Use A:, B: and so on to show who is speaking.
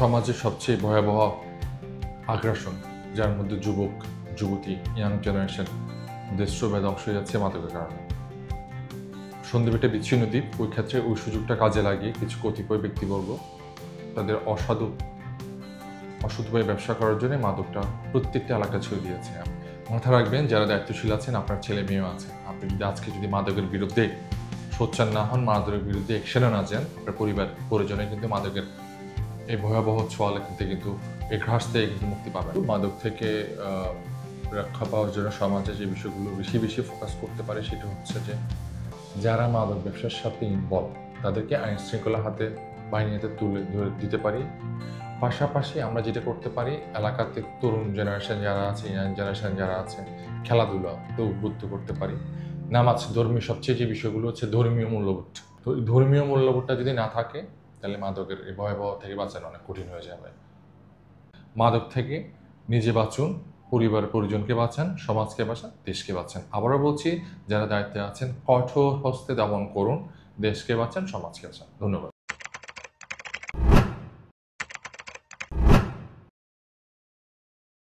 A: সমাজের সবচেয়ে ভয়াবহ আগ্রাসন, যার মধ্যে যুবক যুবতী ইয়াং জেনারেশন দেশপ্রবাহ ধ্বংস হয়ে যাচ্ছে মাদকের কারণে। সন্দীপ একটা বিচ্ছিন্ন দ্বীপ, ওই ক্ষেত্রে ওই সুযোগটা কাজে লাগিয়ে কিছু কতিপয় ব্যক্তিবর্গ তাদের অসৎভাবে ব্যবসা করার জন্য মাদকটা প্রত্যেকটা এলাকা ছড়িয়ে দিয়েছে। মাথা রাখবেন, যারা দায়িত্বশীল আছেন, আপনার ছেলে মেয়েও আছে, আপনি যদি আজকে মাদকের বিরুদ্ধে সোচ্চার না হন, মাদকের বিরুদ্ধে অ্যাকশনে না যান, আপনার পরিবার পরিজনে কিন্তু মাদকের এই ভয়াবহ ছোঁয়ালে কিন্তু এই ঘাস থেকে কিন্তু মুক্তি পাবে। মাদক থেকে রক্ষা পাওয়ার জন্য সমাজে যে বিষয়গুলো বেশি বেশি ফোকাস করতে পারে সেটা হচ্ছে যে যারা মাদক ব্যবসার সাথে ইনভলভ তাদেরকে আইন শৃঙ্খলা বাহিনীতে তুলে ধরে দিতে পারি। পাশাপাশি আমরা যেটা করতে পারি, এলাকাতে তরুণ জেনারেশন যারা আছে, ইয়াং জেনারেশন যারা আছে, খেলাধুলাতে উদ্বুদ্ধ করতে পারি। নামাজ, ধর্মীয় সবচেয়ে যে বিষয়গুলো হচ্ছে ধর্মীয় মূল্যবোধ। তো এই ধর্মীয় মূল্যবোধটা যদি না থাকে তাহলে মাদকের এই ভয়াবহ থেকে বাঁচানো অনেক কঠিন হয়ে যাবে। মাদক থেকে নিজে বাঁচুন, পরিবার পরিজনকে বাঁচান, সমাজকে বাঁচান, দেশকে বাঁচান। আবারও বলছি, যারা দায়িত্বে আছেন কঠোর হস্তে দমন করুন, দেশকে বাঁচান, সমাজকে বাঁচান। ধন্যবাদ।